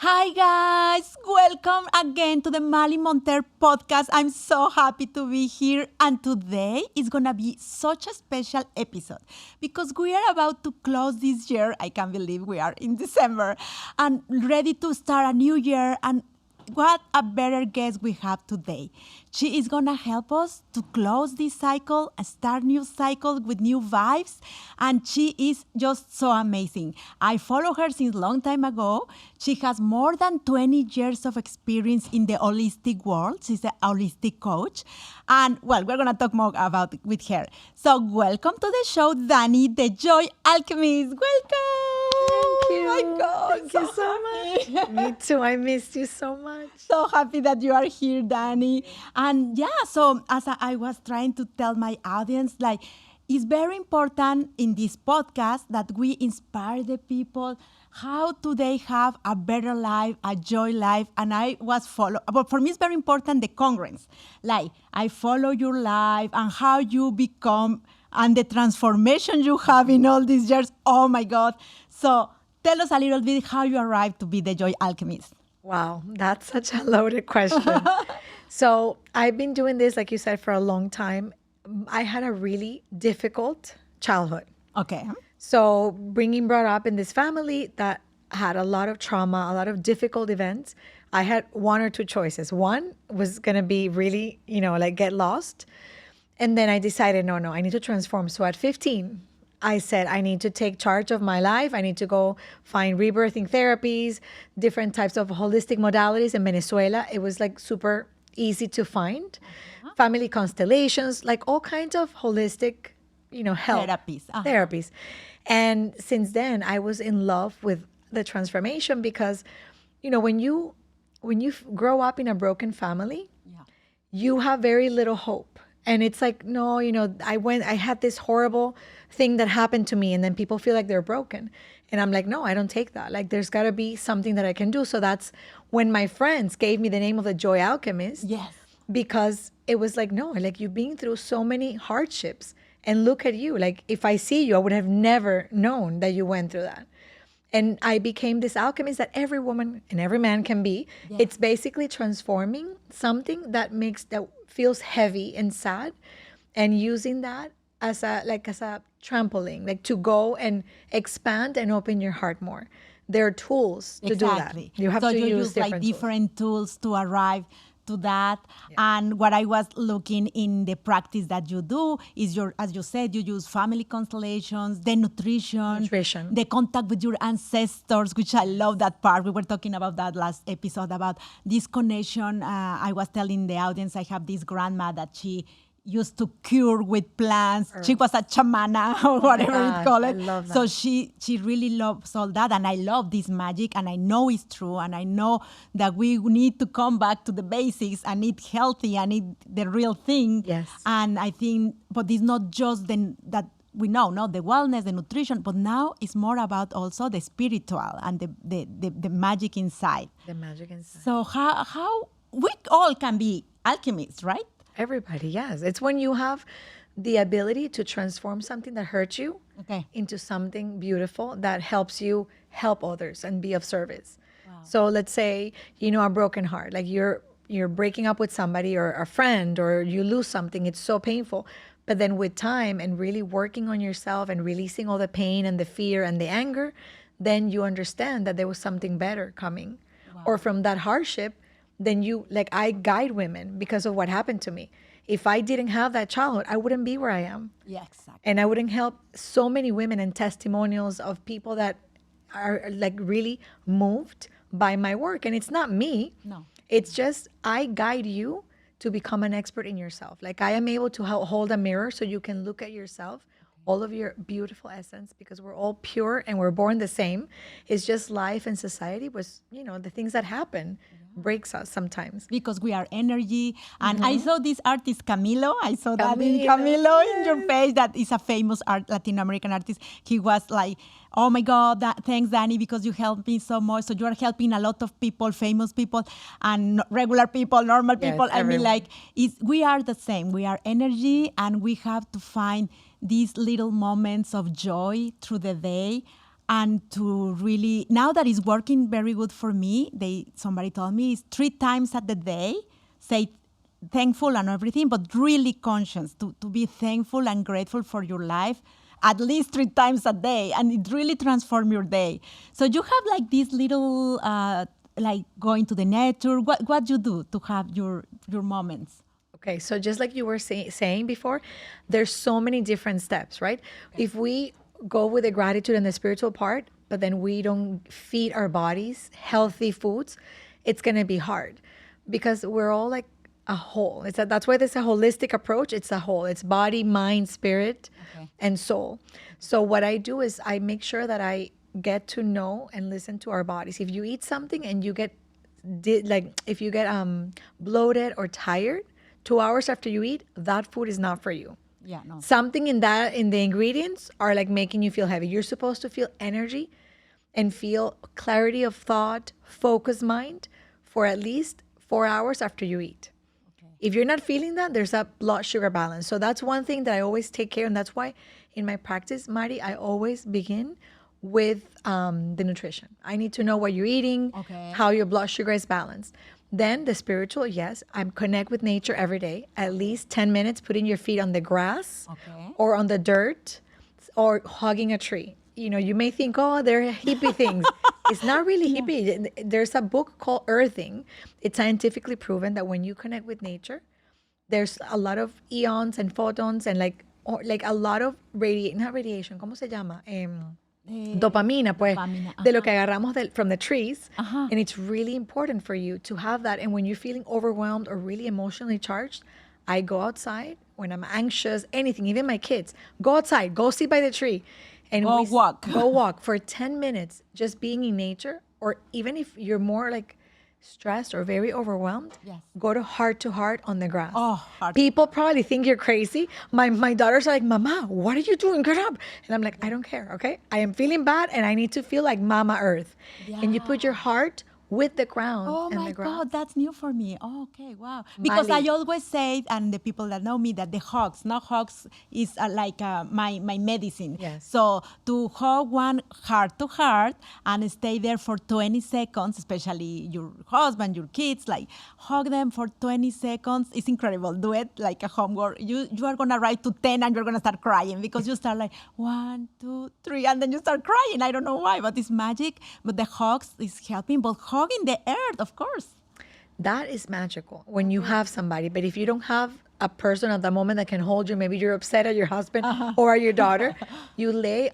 Hi guys, welcome again to the Maly Monter podcast. I'm so happy to be here, and today is gonna be such a special episode because we are about to close this year. I can't believe we are in December and ready to start a new year. And what a better guest we have today. She is gonna help us to close this cycle and start new cycle with new vibes. And she is just so amazing. I follow her since long time ago. She has more than 20 years of experience in the holistic world. She's an holistic coach. And well, we're gonna talk more about it with her. So welcome to the show, Dani, the Joy Alchemist. Welcome. Thank you. Oh my God, Thank you so much. Me too. I missed you so much. So happy that you are here, Dani. And yeah, so as I was trying to tell my audience, like, it's very important in this podcast that we inspire the people how do they have a better life, a joy life. And I was but for me, it's very important the congruence. Like, I follow your life and how you become and the transformation you have in all these years. Oh my God. So tell us a little bit how you arrived to be the Joy Alchemist. Wow, that's such a loaded question. So I've been doing this, like you said, for a long time. I had a really difficult childhood. Okay. So being brought up in this family that had a lot of trauma, a lot of difficult events, I had one or two choices. One was going to be really, like get lost. And then I decided, no, I need to transform. So at 15, I said, I need to take charge of my life. I need to go find rebirthing therapies, different types of holistic modalities in Venezuela. It was like super easy to find. Family constellations, like all kinds of holistic, help. Therapies. Therapies. And since then, I was in love with the transformation because, when you grow up in a broken family, you have very little hope. And it's like, no, I had this horrible thing that happened to me, and then people feel like they're broken. And I'm like, no, I don't take that. Like, there's got to be something that I can do. So that's when my friends gave me the name of the Joy Alchemist. Yes. Because it was like, no, like you've been through so many hardships. And look at you. Like, if I see you, I would have never known that you went through that. And I became this alchemist that every woman and every man can be. Yeah. It's basically transforming something that feels heavy and sad, and using that as a trampoline, like to go and expand and open your heart more. There are tools to do that. You have to use different tools to arrive to that. Yeah. And what I was looking in the practice that you do is as you said, you use family constellations, the nutrition, the contact with your ancestors, which I love that part. We were talking about that last episode about this connection. I was telling the audience I have this grandma that she used to cure with plants. She was a chamana or whatever you call it. I love that. So she really loves all that. And I love this magic, and I know it's true. And I know that we need to come back to the basics and eat healthy and eat the real thing. Yes. And I think, but it's not just that we know, no, the wellness, the nutrition, but now it's more about also the spiritual and the magic inside. The magic inside. So how we all can be alchemists, right? Everybody, yes. It's when you have the ability to transform something that hurts you into something beautiful that helps you help others and be of service. Wow. So let's say, a broken heart, like you're breaking up with somebody or a friend, or you lose something. It's so painful. But then with time and really working on yourself and releasing all the pain and the fear and the anger, then you understand that there was something better coming. Wow. Or from that hardship, then I guide women because of what happened to me. If I didn't have that childhood, I wouldn't be where I am. Yeah, exactly. And I wouldn't help so many women, and testimonials of people that are like really moved by my work. And it's not me. No. It's just I guide you to become an expert in yourself. Like, I am able to hold a mirror so you can look at yourself, all of your beautiful essence, because we're all pure and we're born the same. It's just life and society was, the things that happen breaks us sometimes. Because we are energy. And I saw this artist, Camilo. I saw that in Camilo in your page. That is a famous Latin American artist. He was like, oh my God, thanks, Dani, because you helped me so much. So you are helping a lot of people, famous people, and regular people, normal people. Yes, everyone. We are the same. We are energy, and we have to find these little moments of joy through the day. And to really, now that it's working very good for me, somebody told me it's 3 times at the day, say thankful and everything, but really conscious to be thankful and grateful for your life at least 3 times a day. And it really transforms your day. So you have like these little, like going to the nature. What you do to have your moments? Okay, so just like you were saying before, there's so many different steps, right? Okay. If we go with the gratitude and the spiritual part, but then we don't feed our bodies healthy foods, it's going to be hard because we're all like a whole. That's why there's a holistic approach. It's a whole. It's body, mind, spirit, and soul. So what I do is I make sure that I get to know and listen to our bodies. If you eat something and you get if you get bloated or tired 2 hours after you eat, that food is not for you. Yeah, no. Something in the ingredients are like making you feel heavy. You're supposed to feel energy and feel clarity of thought, focused mind for at least 4 hours after you eat. Okay. If you're not feeling that, there's a blood sugar balance. So that's one thing that I always take care of. And that's why in my practice, Mari, I always begin with the nutrition. I need to know what you're eating, how your blood sugar is balanced. Then the spiritual, yes, I connect with nature every day, at least 10 minutes, putting your feet on the grass or on the dirt or hugging a tree. You know, you may think, oh, they're hippie things. It's not really hippie. There's a book called Earthing. It's scientifically proven that when you connect with nature, there's a lot of eons and photons and like a lot of not radiation, ¿cómo se llama? Dopamina, pues, de lo que agarramos from the trees. And it's really important for you to have that. And when you're feeling overwhelmed or really emotionally charged, I go outside when I'm anxious, anything, even my kids, go outside, go sit by the tree. And go walk for 10 minutes, just being in nature. Or even if you're more like stressed or very overwhelmed, go to heart on the grass. People probably think you're crazy. My daughters are like, Mama, what are you doing? Get up. And I'm like, I don't care, okay? I am feeling bad and I need to feel like Mama Earth. And you put your heart with the ground. Oh and my the grass. God, that's new for me. Oh, okay, wow. Because Maly. I always say, and the people that know me, that the hugs, is like my medicine. Yes. So to hug one heart to heart and stay there for 20 seconds, especially your husband, your kids, like hug them for 20 seconds. It's incredible. Do it like a homework. You are going to write to 10 and you're going to start crying because you start like 1, 2, 3, and then you start crying. I don't know why, but it's magic. But the hugs is helping, but hugging the earth, of course. That is magical when you have somebody. But if you don't have a person at the moment that can hold you, maybe you're upset at your husband or at your daughter, you lay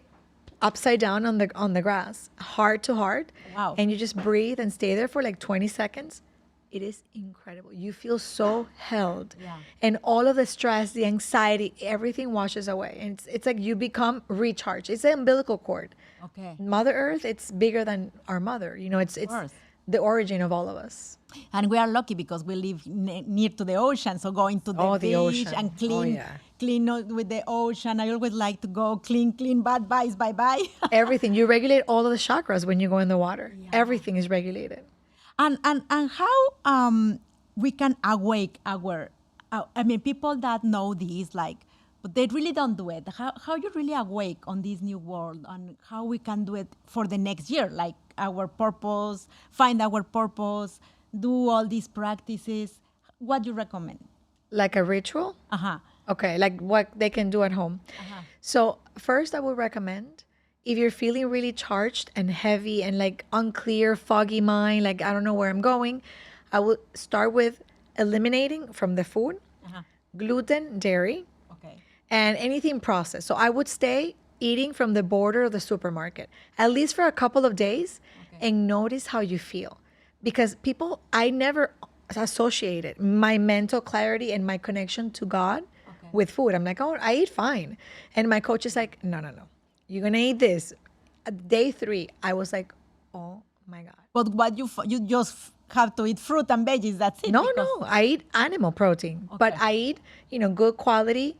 upside down on the grass, heart to heart, and you just breathe and stay there for like 20 seconds. It is incredible. You feel so held. And all of the stress, the anxiety, everything washes away. And it's like you become recharged. It's the umbilical cord. Okay. Mother Earth, it's bigger than our mother. You know, it's the origin of all of us. And we are lucky because we live near to the ocean. So going to the beach ocean. And clean with the ocean. I always like to go clean, bad vibes, bye-bye. Everything. You regulate all of the chakras when you go in the water. Everything is regulated. And how we can awake people that know this, like, but they really don't do it. How you really awake on this new world and how we can do it for the next year, like our purpose, find our purpose, do all these practices. What do you recommend? Like a ritual? Okay, like what they can do at home. So first I would recommend, if you're feeling really charged and heavy and like unclear, foggy mind, like I don't know where I'm going, I would start with eliminating from the food gluten, dairy, and anything processed. So I would stay eating from the border of the supermarket, at least for a couple of days, and notice how you feel. Because I never associated my mental clarity and my connection to God with food. I'm like, oh, I eat fine. And my coach is like, no. You're going to eat this. Day 3, I was like, oh my God. But what you just have to eat fruit and veggies, that's it? No, I eat animal protein. But I eat, good quality,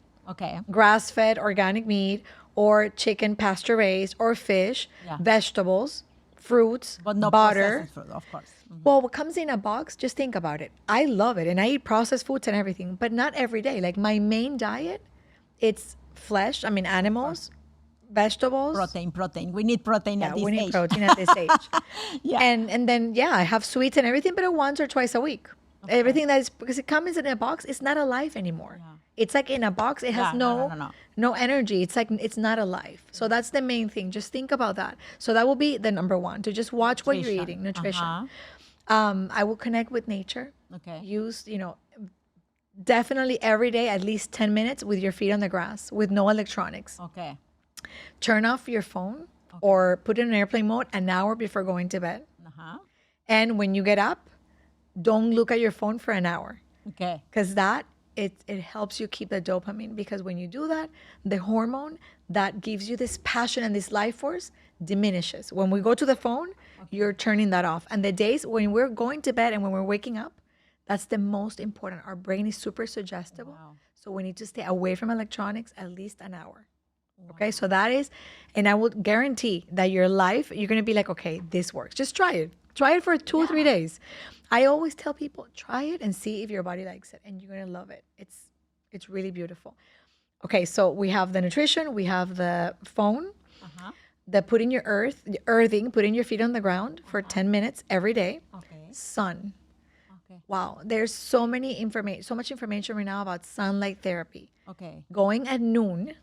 grass-fed organic meat, or chicken pasture raised, or fish, vegetables, fruits, but no butter. Processed food, of course. Well, what comes in a box, just think about it. I love it. And I eat processed foods and everything, but not every day. Like my main diet, it's flesh, animals, vegetables. Protein. We need protein at this age. We need protein at this age. Yeah. And then, I have sweets and everything, but once or twice a week. Okay. Everything that is, because it comes in a box, it's not alive anymore. Yeah. It's like in a box, it has no energy. It's like, it's not alive. So that's the main thing. Just think about that. So that will be the number one, to just watch what you're eating, nutrition. I will connect with nature. Okay. Use, definitely every day, at least 10 minutes with your feet on the grass, with no electronics. Okay. Turn off your phone or put it in airplane mode an hour before going to bed. And when you get up, don't look at your phone for an hour. Okay. Because it helps you keep the dopamine. Because when you do that, the hormone that gives you this passion and this life force diminishes. When we go to the phone, you're turning that off. And the days when we're going to bed and when we're waking up, that's the most important. Our brain is super suggestible. Wow. So we need to stay away from electronics at least an hour. Wow. Okay, so that is, and I will guarantee that your life, you're going to be like, okay, this works. Just try it. Try it for 2 or 3 days. I always tell people, try it and see if your body likes it, and you're going to love it. It's really beautiful. Okay, so we have the nutrition, we have the phone, the putting your earthing, putting your feet on the ground for 10 minutes every day. Okay. Sun. Okay. Wow, there's so much information right now about sunlight therapy. Okay. Going at noon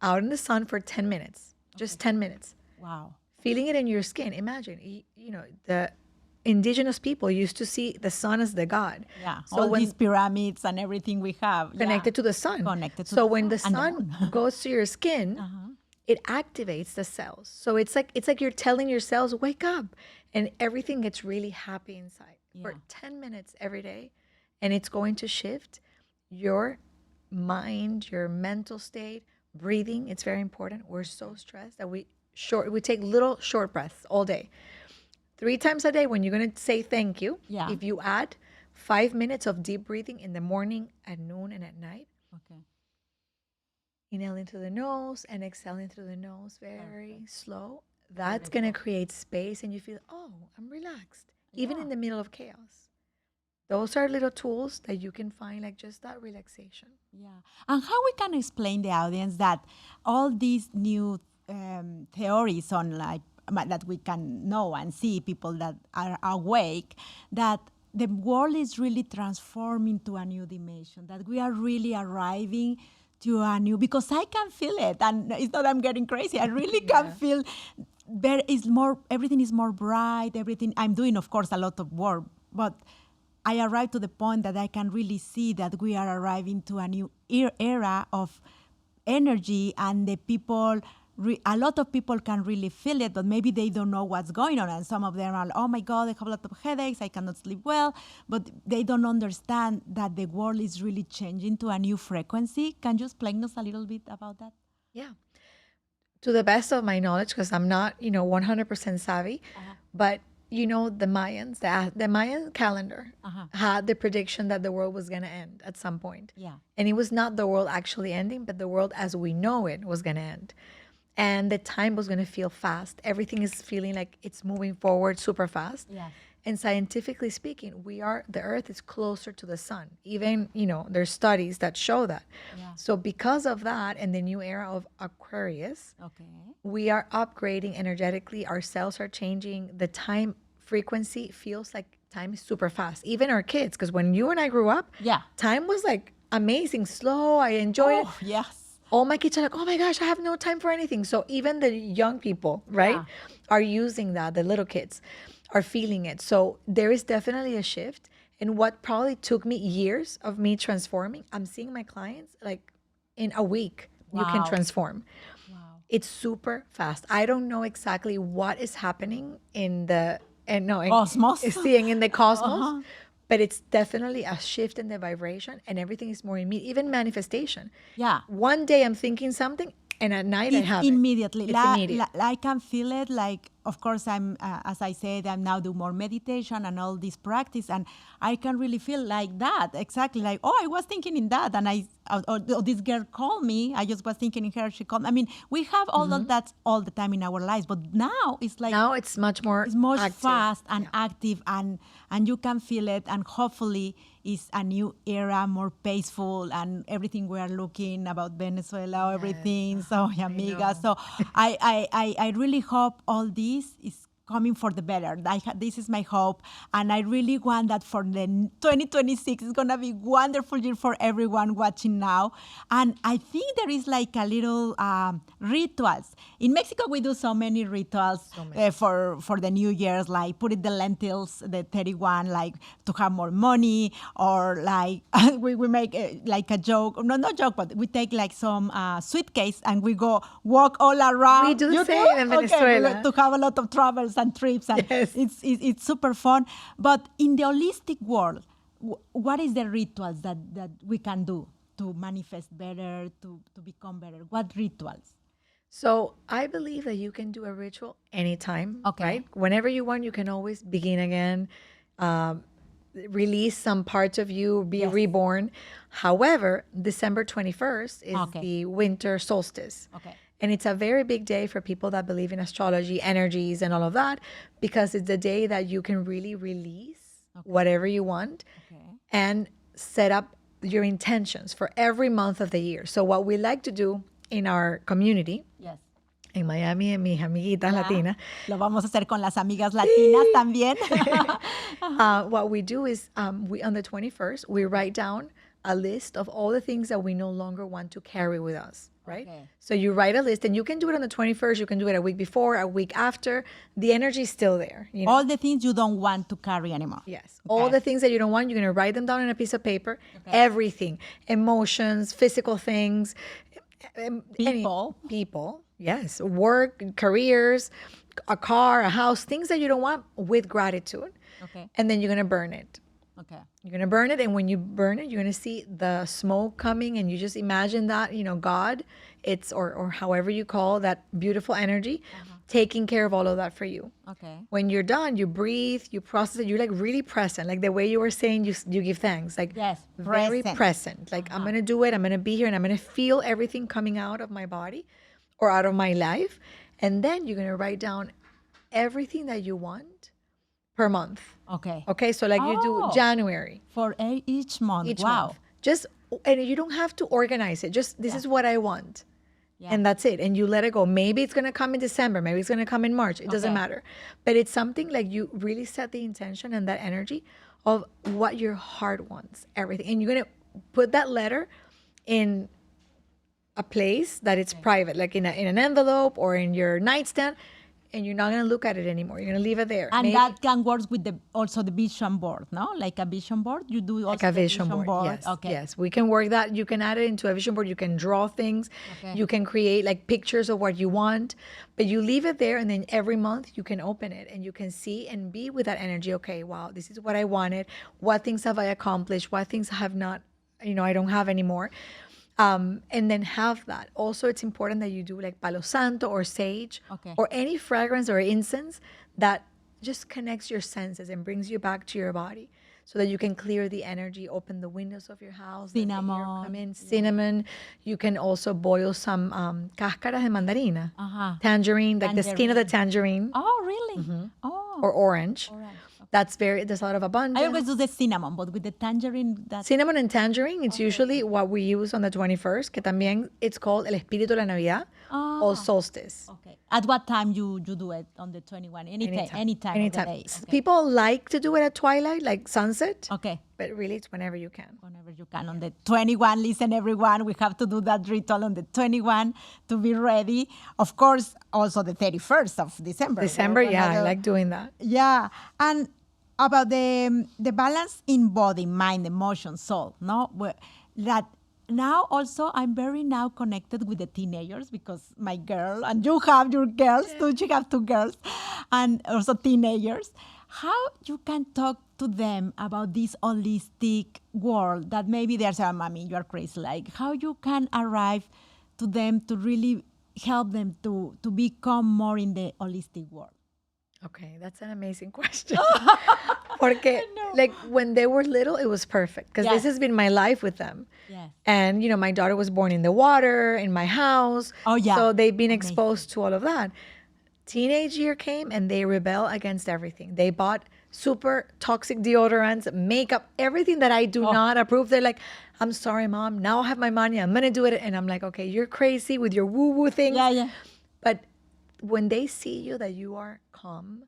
out in the sun for 10 minutes, just 10 minutes. Wow. Feeling it in your skin. Imagine, the indigenous people used to see the sun as the god. Yeah. So all these pyramids and everything we have connected to the sun. So when the sun goes to your skin, it activates the cells. So it's like you're telling your cells, wake up, and everything gets really happy inside for 10 minutes every day, and it's going to shift your mind, your mental state, breathing. It's very important. We're so stressed that we take little short breaths all day. 3 times a day when you're going to say thank you, if you add 5 minutes of deep breathing in the morning, at noon, and at night. Okay. Inhaling through the nose and exhaling through the nose, very slow. That's going to create space, and you feel, oh, I'm relaxed, even in the middle of chaos. Those are little tools that you can find, like just that relaxation. Yeah. And how we can explain the audience that all these new theories on that we can know and see, people that are awake, that the world is really transforming to a new dimension, that we are really arriving to a new, because I can feel it, and it's not I'm getting crazy, I really can feel everything is more bright, everything. I'm doing, of course, a lot of work, but I arrived to the point that I can really see that we are arriving to a new era of energy, and the people, a lot of people can really feel it, but maybe they don't know what's going on. And some of them are, oh my God, I have a lot of headaches, I cannot sleep well, but they don't understand that the world is really changing to a new frequency. Can you explain us a little bit about that? Yeah. To the best of my knowledge, because I'm not, 100% savvy, but the Mayans, the Mayan calendar had the prediction that the world was going to end at some point. Yeah. And it was not the world actually ending, but the world as we know it was going to end. And the time was going to feel fast. Everything is feeling like it's moving forward super fast. Yeah. And scientifically speaking, the Earth is closer to the sun. Even, there's studies that show that. Yeah. So because of that, and the new era of Aquarius, we are upgrading energetically. Our cells are changing. The time frequency feels like time is super fast. Even our kids, because when you and I grew up, time was like amazing, slow. I enjoyed it. Yes. All my kids are like, oh my gosh, I have no time for anything. So even the young people, right, are using that. The little kids are feeling it. So there is definitely a shift. And what probably took me years of me transforming, I'm seeing my clients like in a week, you can transform. Wow. It's super fast. I don't know exactly what is happening in the cosmos. Seeing in the cosmos. But it's definitely a shift in the vibration, and everything is more immediate, even manifestation. Yeah. One day I'm thinking something, and at night I have immediately. It's immediate. I can feel it. Like, of course, I'm, as I said, I'm now doing more meditation and all this practice, and I can really feel like that. Exactly. Like, oh, I was thinking in that, and or this girl called me. I just was thinking in her. She called me. I mean, we have all of that all the time in our lives, but now it's like, now it's much more. It's more active. Fast and active, and you can feel it, and hopefully is a new era, more peaceful, and everything we are looking about Venezuela, everything. So, amiga. So I really hope all this is coming for the better. This is my hope, and I really want that for the 2026. It's gonna be wonderful year for everyone watching now. And I think there is like a little rituals in Mexico. We do so many rituals for the New Year's, like put it the lentils, the 31, like to have more money, or like we make like a joke. No, not joke, but we take like some suitcase and we go walk all around. We do the same in Venezuela. Okay, to have a lot of travels and trips, and it's super fun. But in the holistic world, what is the rituals that we can do to manifest better, to become better? What rituals? So I believe that you can do a ritual anytime, right? Whenever you want, you can always begin again, release some parts of you, be reborn. However, December 21st is the winter solstice. Okay. And it's a very big day for people that believe in astrology, energies, and all of that, because it's the day that you can really release whatever you want and set up your intentions for every month of the year. So what we like to do in our community, en Miami, en mis amiguitas latinas. Lo vamos a hacer con las amigas latinas también. What we do is we on the 21st, we write down a list of all the things that we no longer want to carry with us, right? So you write a list, and you can do it on the 21st, you can do it a week before, a week after. The energy is still there. You know? All the things you don't want to carry anymore. Yes. All the things that you don't want, you're going to write them down on a piece of paper. Everything. Emotions, physical things. People. Yes. Work, careers, a car, a house, things that you don't want, with gratitude. And then you're going to burn it. You're going to burn it, and when you burn it, you're going to see the smoke coming, and you just imagine that, you know, God, it's, or however you call that beautiful energy, taking care of all of that for you. When you're done, you breathe, you process it, you're like really present, like the way you were saying, you give thanks, like very present. Like I'm going to do it, I'm going to be here, and I'm going to feel everything coming out of my body or out of my life. And then you're going to write down everything that you want per month. Okay. So like you do January. For each month. Wow. Just, and you don't have to organize it. Just, this is what I want. And that's it. And you let it go. Maybe it's going to come in December. Maybe it's going to come in March. It doesn't matter. But it's something like you really set the intention and that energy of what your heart wants, everything. And you're going to put that letter in a place that it's private, like in an envelope or in your nightstand. And you're not going to look at it anymore. You're going to leave it there. And that can work with also the vision board, no? Like a vision board? You do also like a vision board. Yes. Yes, we can work that. You can add it into a vision board. You can draw things. You can create like pictures of what you want. But you leave it there, and then every month you can open it and you can see and be with that energy. Okay, wow, this is what I wanted. What things have I accomplished? What things have not, I don't have anymore. And then have that. Also, it's important that you do like Palo Santo or sage or any fragrance or incense that just connects your senses and brings you back to your body, so that you can clear the energy, open the windows of your house. Cinnamon. Come in. Cinnamon. You can also boil some cáscaras de mandarina. Tangerine, like the skin of the tangerine. Oh, really? Oh. Or orange. There's a lot of abundance. I always do the cinnamon, but with the tangerine. Cinnamon and tangerine, it's usually what we use on the 21st, que también it's called El Espíritu de la Navidad or Solstice. At what time you do it on the 21? Anytime. Of the day. People like to do it at twilight, like sunset. But really, it's whenever you can. Whenever you can. On the 21, listen, everyone, we have to do that ritual on the 21 to be ready. Of course, also the 31st of December. I like doing that. Yeah. And about the balance in body, mind, emotion, soul, no? That now also I'm very now connected with the teenagers, because my girl, and you have your girls too, you have two girls, and also teenagers. How you can talk to them about this holistic world that maybe they're saying, Mommy, you are crazy. Like how you can arrive to them to really help them to become more in the holistic world? Okay, that's an amazing question. Porque like when they were little, it was perfect, because this has been my life with them. And my daughter was born in the water, in my house. So they've been exposed to all of that. Teenage year came and they rebel against everything. They bought super toxic deodorants, makeup, everything that I do not approve. They're like, I'm sorry, mom. Now I have my money. I'm going to do it. And I'm like, okay, you're crazy with your woo-woo things. Yeah. But when they see you that you are calm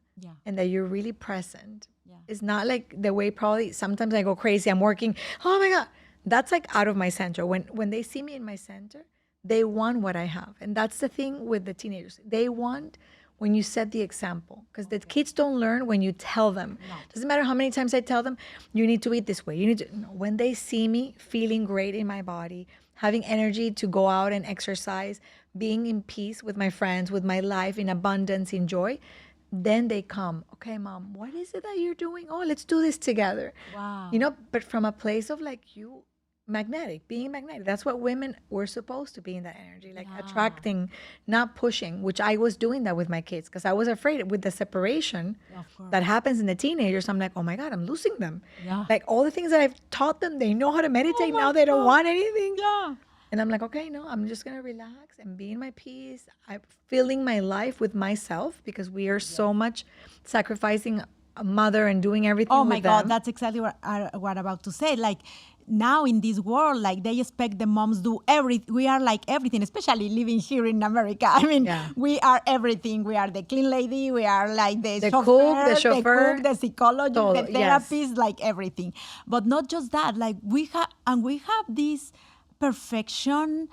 and that you're really present, it's not like the way probably sometimes I go crazy. I'm working. Oh my God. That's like out of my center. When they see me in my center, they want what I have. And that's the thing with the teenagers. They want when you set the example, because the kids don't learn when you tell them. Doesn't matter how many times I tell them, you need to eat this way. You need to. No. When they see me feeling great in my body, having energy to go out and exercise, being in peace with my friends, with my life, in abundance, in joy, then they come. Okay, mom, what is it that you're doing? Oh, let's do this together. Wow. But from a place of like being magnetic. That's what women were supposed to be in that energy, like attracting, not pushing, which I was doing that with my kids because I was afraid with the separation that happens in the teenagers. I'm like, oh my God, I'm losing them. Yeah. Like all the things that I've taught them, they know how to meditate. Now they don't want anything. Yeah. And I'm like, okay, no, I'm just going to relax and be in my peace. I'm filling my life with myself because we are so much sacrificing a mother and doing everything Oh with my them. God, that's exactly what I'm about to say. Like now in this world, like they expect the moms do everything. We are like everything, especially living here in America. I mean, we are everything. We are the clean lady. We are like the chauffeur, the psychologist, the therapist, like everything. But not just that. Like we have this perfectionist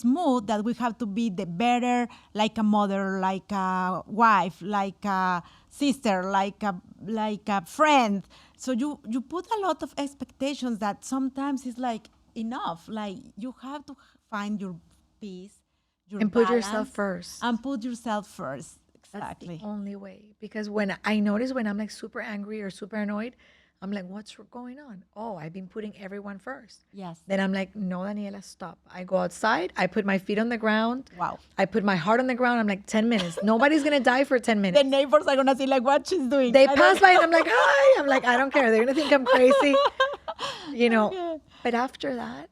mood that we have to be the better, like a mother, like a wife, like a sister, like a friend. So you put a lot of expectations that sometimes it's like enough. Like you have to find your peace, your and put yourself first. and put yourself first. Exactly. That's the only way. Because when I notice when I'm like super angry or super annoyed, I'm like, what's going on? Oh, I've been putting everyone first. Yes. Then I'm like, no, Daniela, stop. I go outside. I put my feet on the ground. Wow. I put my heart on the ground. I'm like, 10 minutes. Nobody's going to die for 10 minutes. The neighbors are going to see like what she's doing. They pass by and I'm like, hi. I'm like, I don't care. They're going to think I'm crazy. Okay. But after that,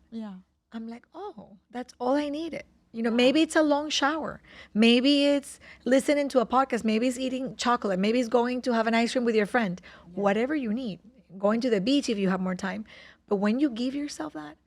I'm like, oh, that's all I needed. Maybe it's a long shower. Maybe it's listening to a podcast. Maybe it's eating chocolate. Maybe it's going to have an ice cream with your friend. Whatever you need. Going to the beach if you have more time. But when you give yourself that,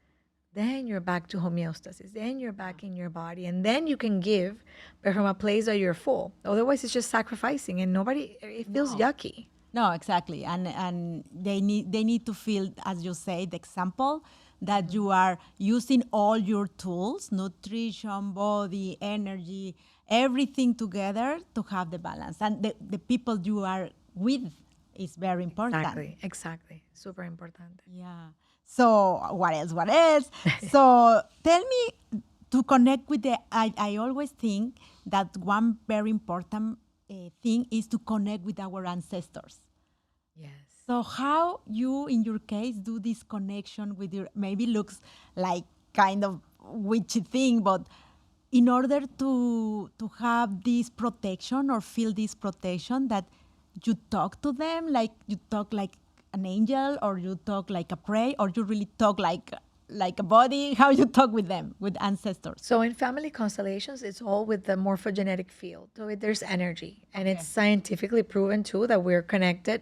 then you're back to homeostasis. Then you're back in your body. And then you can give, but from a place that you're full. Otherwise, it's just sacrificing and it feels yucky. No, exactly. And they need to feel, as you say, the example that you are using all your tools, nutrition, body, energy, everything together to have the balance. And the people you are with is very important. Exactly. Super important. Yeah. So what else? So tell me, to connect with I always think that one very important thing is to connect with our ancestors. Yes. So how you, in your case, do this connection with your, maybe looks like kind of witchy thing, but in order to have this protection or feel this protection, that you talk to them, like you talk like an angel, or you talk like a prayer, or you really talk like a body? How you talk with them, with ancestors? So in family constellations, it's all with the morphogenetic field. So there's energy, and it's scientifically proven too that we're connected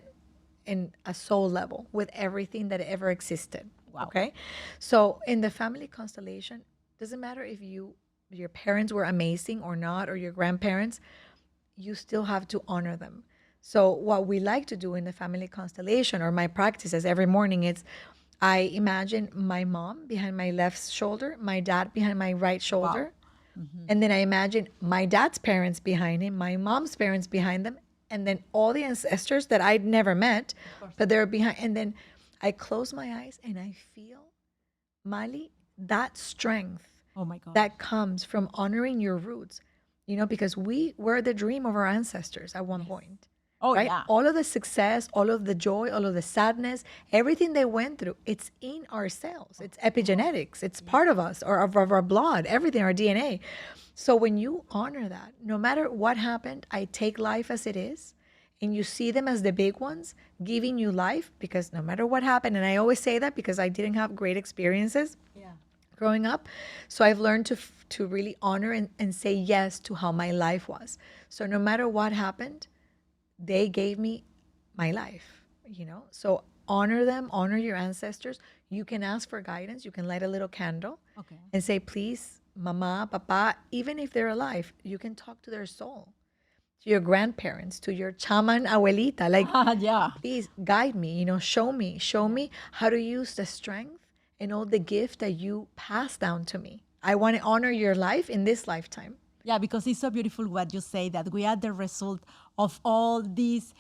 in a soul level with everything that ever existed. Wow. Okay. So in the family constellation, doesn't matter if your parents were amazing or not, or your grandparents, you still have to honor them. So what we like to do in the family constellation, or my practices every morning, is I imagine my mom behind my left shoulder, my dad behind my right shoulder. Wow. Mm-hmm. And then I imagine my dad's parents behind him, my mom's parents behind them, and then all the ancestors that I'd never met, but they're behind. And then I close my eyes and I feel, Maly, that strength that comes from honoring your roots, because we were the dream of our ancestors at one point. Oh, right? Yeah. All of the success, all of the joy, all of the sadness, everything they went through, it's in our cells. It's epigenetics. It's part of us, or of our blood, everything, our DNA. So when you honor that, no matter what happened, I take life as it is, and you see them as the big ones, giving you life, because no matter what happened, and I always say that because I didn't have great experiences growing up. So I've learned to really honor and say yes to how my life was. So no matter what happened, they gave me my life, So honor them, honor your ancestors. You can ask for guidance. You can light a little candle and say, please, mama, papa, even if they're alive, you can talk to their soul, to your grandparents, to your chaman abuelita. Like, Yeah. please guide me, show me how to use the strength and all the gift that you pass down to me. I want to honor your life in this lifetime. Yeah, because it's so beautiful what you say, that we are the result of all these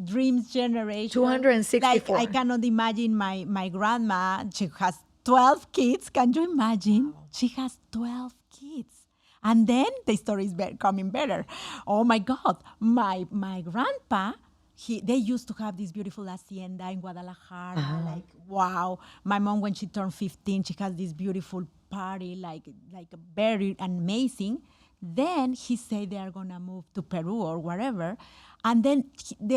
dreams generation. 264. Like, I cannot imagine my grandma. She has 12 kids. Can you imagine? Wow. She has 12 kids. And then the story is coming better. Oh my God. My grandpa, they used to have this beautiful hacienda in Guadalajara. Like, wow. My mom, when she turned 15, she has this beautiful party, like very amazing. Then he said they are gonna move to Peru or wherever, and then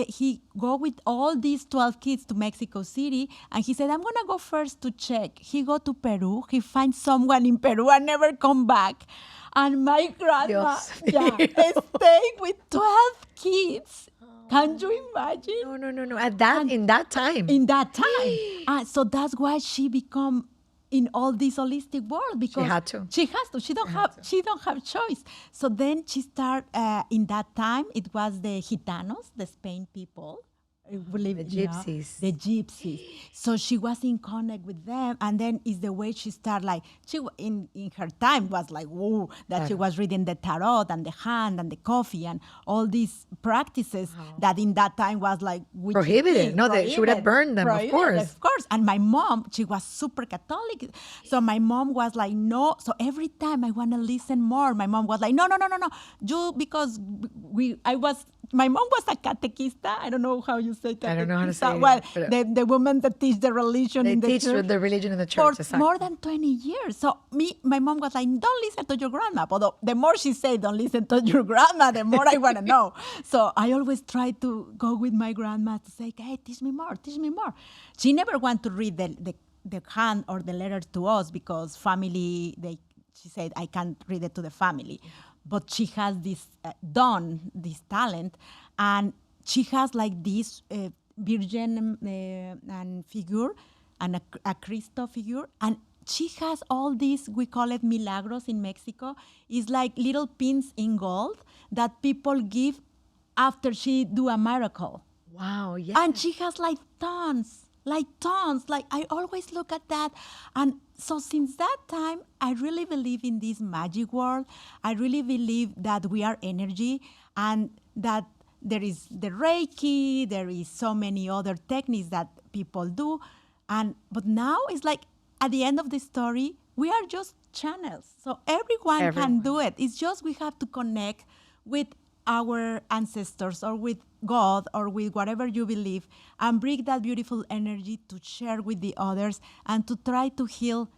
he go with all these 12 kids to Mexico City, and he said, "I'm gonna go first to check." He go to Peru. He finds someone in Peru and never come back. And my grandma, stayed with 12 kids. Can you imagine? No. In that time. In that time. So that's why she become in all this holistic world, because she had to. She has to. She don't have choice. So then she start in that time. It was the Gitanos, the Spain people. The gypsies. The gypsies. So she was in connect with them, and then is the way she started. Like, she in her time was like, whoa, that she was reading the tarot and the hand and the coffee and all these practices that in that time was like prohibited. No, she would have burned them, of course. Of course. And my mom, she was super Catholic, so my mom was like, no. So every time I want to listen more, my mom was like, no. You, because my mom was a catechista. I don't know how you say catechista. I don't know how to say well, it. The women that teach the religion in the church. They teach the religion in the church, for more than 20 years. So my mom was like, don't listen to your grandma. But the more she said, don't listen to your grandma, the more I want to know. So I always try to go with my grandma to say, hey, teach me more. She never wanted to read the hand or the letter to us, because family, she said, I can't read it to the family. But she has this this talent, and she has like this Virgin and figure and a Cristo figure, and she has all these, we call it milagros in Mexico. It's like little pins in gold that people give after she do a miracle. Wow, yeah. And she has like tons. Like, I always look at that. And so since that time, I really believe in this magic world. I really believe that we are energy, and that there is the Reiki, there is so many other techniques that people do. But now it's like, at the end of the story, we are just channels. So everyone can do it. It's just we have to connect with our ancestors or with God or with whatever you believe, and bring that beautiful energy to share with the others and to try to heal,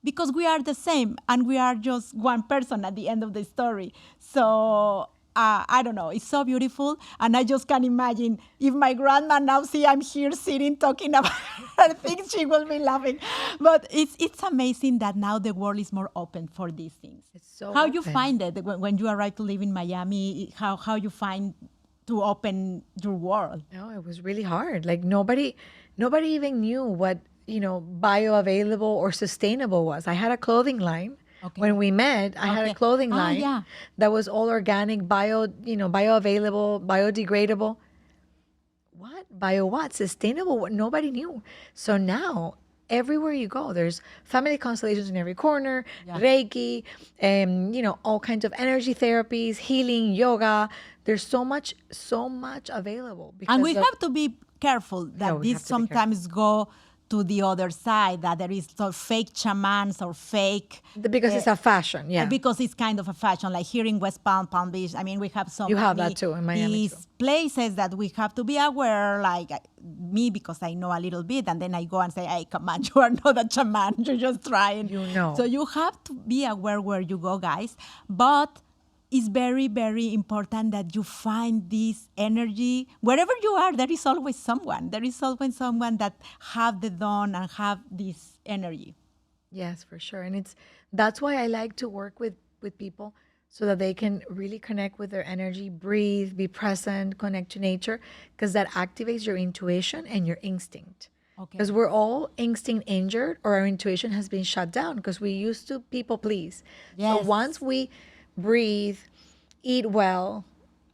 because we are the same and we are just one person at the end of the story. So I don't know, it's so beautiful. And I just can imagine if my grandma now see I'm here sitting talking about her things, she will be laughing. But it's amazing that now the world is more open for these things. It's so how open. You find it when you arrived to live in Miami, how you find to open your world? No, it was really hard. Like nobody even knew what, bioavailable or sustainable was. I had a clothing line. Okay. When we met, I had a clothing line that was all organic, bioavailable, biodegradable. What? Sustainable? What? Nobody knew. So now, everywhere you go, there's family constellations in every corner, Reiki, all kinds of energy therapies, healing, yoga. There's so much available. And we have to be careful that this sometimes go to the other side, that there is fake shamans or fake... Because it's a fashion, yeah. Because it's kind of a fashion, like here in West Palm Beach. I mean, we have so many... You have that too, in Miami these places that we have to be aware, like me, because I know a little bit, and then I go and say, hey, come on, you are not a shaman, you're just trying. So you have to be aware where you go, guys. But it's very, very important that you find this energy. Wherever you are, there is always someone. There is always someone that have the dawn and have this energy. Yes, for sure. And that's why I like to work with people, so that they can really connect with their energy, breathe, be present, connect to nature, because that activates your intuition and your instinct. Okay. Because we're all instinct injured, or our intuition has been shut down because we used to people please. So Yes. once we breathe, eat well,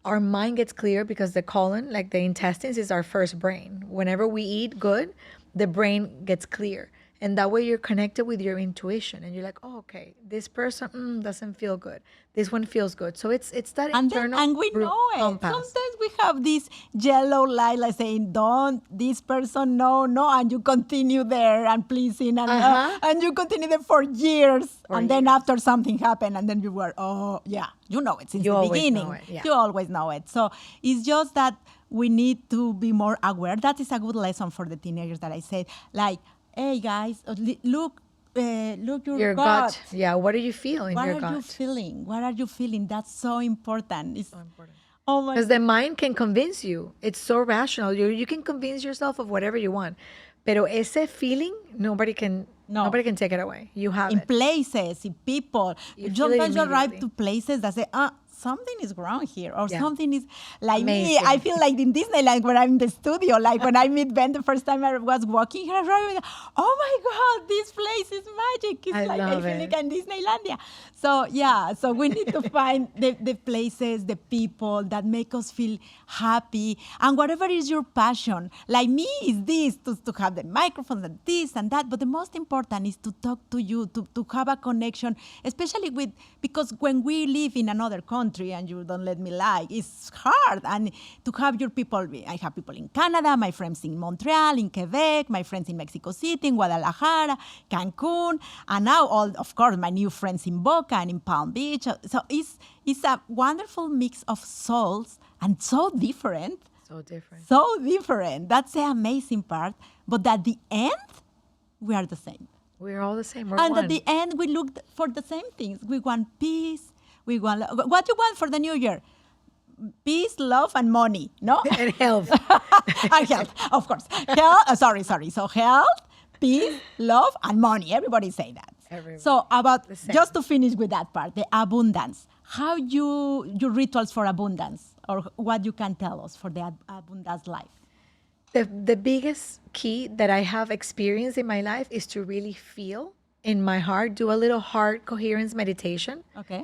our mind gets clear, because the colon, like the intestines, is our first brain. Whenever we eat good, the brain gets clear. And that way you're connected with your intuition, and you're like, oh, okay, this person doesn't feel good. This one feels good. So it's that internal And we know it. compass. Sometimes we have this yellow light, like saying, "Don't this person no," and you continue there and pleasing, and you continue there for years, and then after something happened, and then you were, oh yeah, you know it since You the always beginning. know it, yeah. You always know it. So it's just that we need to be more aware. That is a good lesson for the teenagers that I said, like, hey guys, look your gut. Yeah, what do you feel in What your are gut? you feeling? What are you feeling? That's so important. It's So important. oh my Because the mind can convince you. It's so rational. You can convince yourself of whatever you want. Pero ese feeling, nobody can take it away. You have in it. places, in people. You feel it Sometimes you arrive immediately. to places that say, something is wrong here, or Yeah. something is like me. Amazing. I feel like in Disneyland when I'm in the studio, like when I meet Ben the first time I was walking here, arriving, oh my God, this place is magic. It's I like I love feel it. like in Disneylandia. So yeah, so we need to find the places, the people that make us feel happy, and whatever is your passion. Like me is this, to have the microphones and this and that, but the most important is to talk to you, to have a connection, especially because when we live in another country, and you don't let me lie, it's hard. And to have your people, I have people in Canada, my friends in Montreal, in Quebec, my friends in Mexico City, in Guadalajara, Cancun, and now of course, my new friends in Boca and in Palm Beach. So it's a wonderful mix of souls, and so different. So different. So different. That's the amazing part. But at the end, we are the same. We're all the same. We're And one. at the end, we look for the same things. We want peace. We want what you want for the new year? Peace, love, and money. No, And health. and health, of course. Health. Sorry. So health, peace, love, and money. Everybody say that. Everybody. So about The same. just to finish with that part, the abundance. How your rituals for abundance, or what you can tell us for the abundance life. The biggest key that I have experienced in my life is to really feel in my heart, do a little heart coherence meditation. Okay.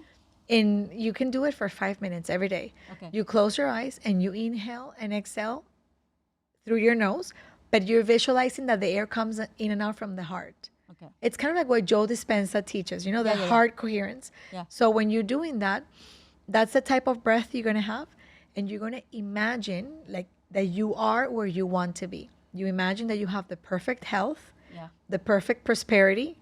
And you can do it for 5 minutes every day. Okay. You close your eyes and you inhale and exhale through your nose, but you're visualizing that the air comes in and out from the heart. Okay. It's kind of like what Joe Dispenza teaches, the Yeah. heart coherence. Yeah. So when you're doing that, that's the type of breath you're going to have. And you're going to imagine like that you are where you want to be. You imagine that you have the perfect health, Yeah. the perfect prosperity,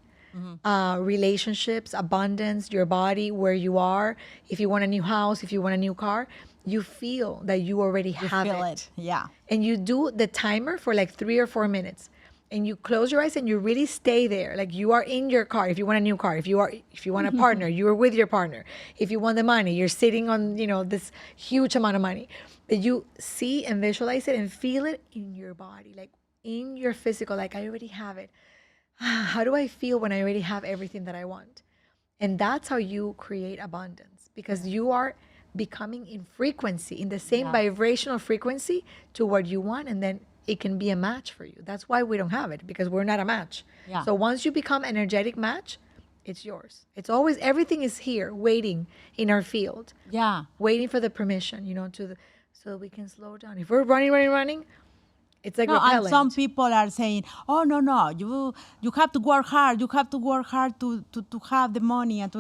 relationships, abundance, your body, where you are. If you want a new house, if you want a new car, you feel that you already have Feel it. Yeah. And you do the timer for like 3 or 4 minutes. And you close your eyes and you really stay there. Like you are in your car. If you want a new car, if you want a partner, you are with your partner. If you want the money, you're sitting on, this huge amount of money. That you see and visualize it and feel it in your body, like in your physical, like I already have it. How do I feel when I already have everything that I want? And that's how you create abundance, because you are becoming in frequency, in the same vibrational frequency to what you want, and then it can be a match for you. That's why we don't have it, because we're not a match. Yeah. So once you become energetic match, it's yours. It's always, everything is here waiting in our field, Yeah. waiting for the permission, so we can slow down. If we're running, it's like No, and repellent. some people are saying, "Oh no, you have to work hard. You have to work hard to have the money and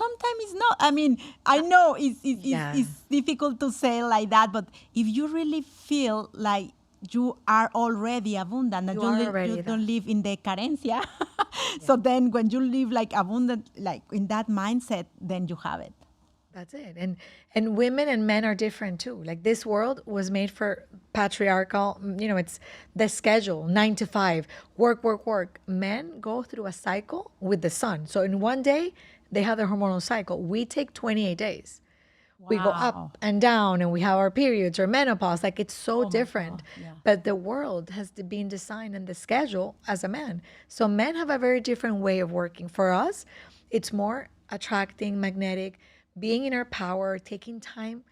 sometimes it's not. I mean, I know it's difficult to say like that, but if you really feel like you are already abundant and you don't live in the carencia, so then when you live like abundant, like in that mindset, then you have it. That's it. And women and men are different too. Like this world was made for patriarchal, it's the schedule, 9 to 5, work. Men go through a cycle with the sun. So in one day, they have their hormonal cycle. We take 28 days. We go up and down and we have our periods or menopause. Like it's so different. Yeah. But the world has been designed in the schedule as a man. So men have a very different way of working. For us, it's more attracting, magnetic, being in our power, taking time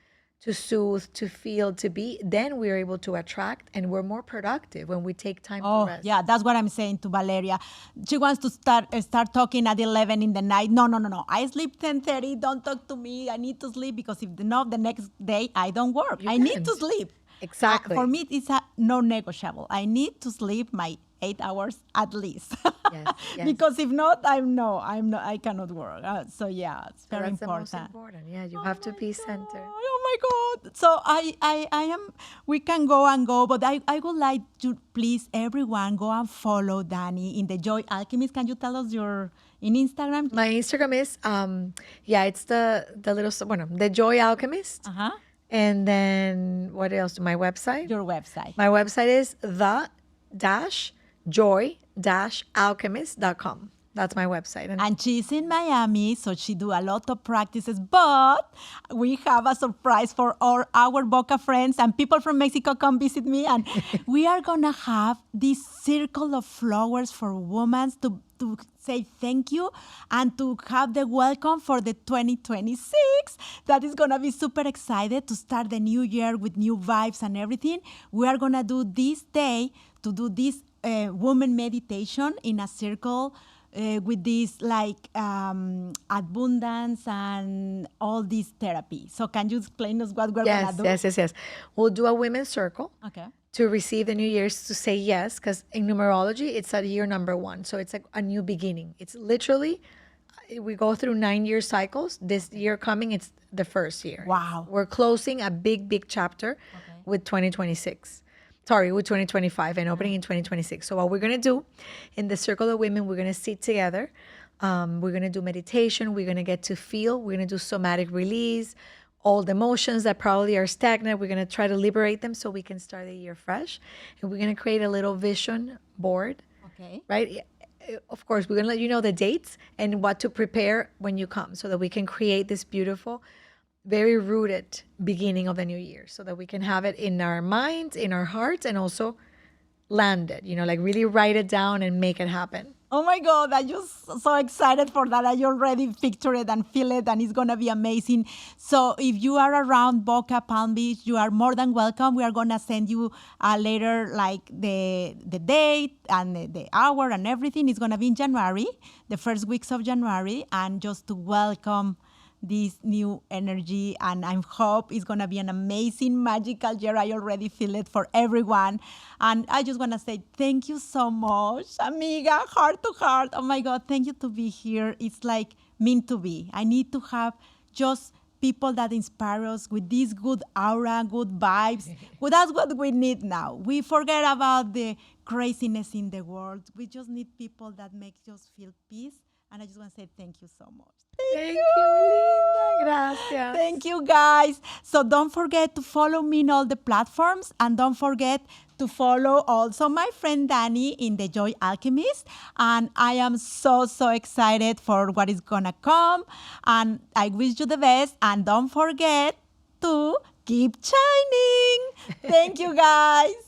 to soothe, to feel, to be, then we're able to attract and we're more productive when we take time to Oh, rest. yeah, that's what I'm saying to Valeria. She wants to start talking at 11 in the night. No, no, no, no. I sleep 10:30. Don't talk to me. I need to sleep because if not, the next day I don't work. You I need to can't. sleep. For Exactly. me, it's a non-negotiable. I need to sleep my 8 hours at least. Yes, yes. Because if not, I cannot work. So yeah, it's So very that's the most important. important. Yeah, you have to be centered. Oh my God. So I am, we can go and go, but I would like to please everyone go and follow Danny in the Joy Alchemist. Can you tell us your, in Instagram? My Instagram is it's the little bueno, the Joy Alchemist. Uh-huh. And then what else? My website. Your website. My website is the joy alchemist.com. That's my website. And she's in Miami, so she do a lot of practices. But we have a surprise for all our Boca friends and people from Mexico come visit me. And we are going to have this circle of flowers for women to say thank you and to have the welcome for the 2026. That is going to be super excited to start the new year with new vibes and everything. We are going to do this day to do this woman meditation in a circle with this like abundance and all this therapy. So can you explain us what we're going to do? Yes. We'll do a women's circle. Okay. To receive the new year's to say yes, because in numerology, it's at year number 1. So it's like a new beginning. It's literally, we go through 9-year cycles. This year coming, it's the first year. Wow. We're closing a big chapter with 2026. Sorry, with 2025 and opening in 2026. So what we're going to do in the circle of women, we're going to sit together. We're going to do meditation. We're going to get to feel. We're going to do somatic release. All the emotions that probably are stagnant, we're going to try to liberate them so we can start the year fresh. And we're going to create a little vision board. Okay. Right? Of course, we're going to let you know the dates and what to prepare when you come so that we can create this beautiful, very rooted beginning of the new year so that we can have it in our minds, in our hearts, and also land it, like really write it down and make it happen. Oh my God, I'm just so excited for that. I already picture it and feel it, and it's going to be amazing. So if you are around Boca, Palm Beach, you are more than welcome. We are going to send you later, like the date and the hour and everything. It's going to be in January, the first weeks of January, and just to welcome this new energy, and I hope it's going to be an amazing, magical year. I already feel it for everyone. And I just want to say thank you so much, amiga, heart to heart. Oh my God, thank you to be here. It's like meant to be. I need to have just people that inspire us with this good aura, good vibes. Well, that's what we need now. We forget about the craziness in the world. We just need people that make us feel peace. And I just want to say thank you so much. Thank you, Linda. Gracias. Thank you, guys. So don't forget to follow me in all the platforms. And don't forget to follow also my friend Danny in the Joy Alchemist. And I am so excited for what is going to come. And I wish you the best. And don't forget to keep shining. Thank you, guys.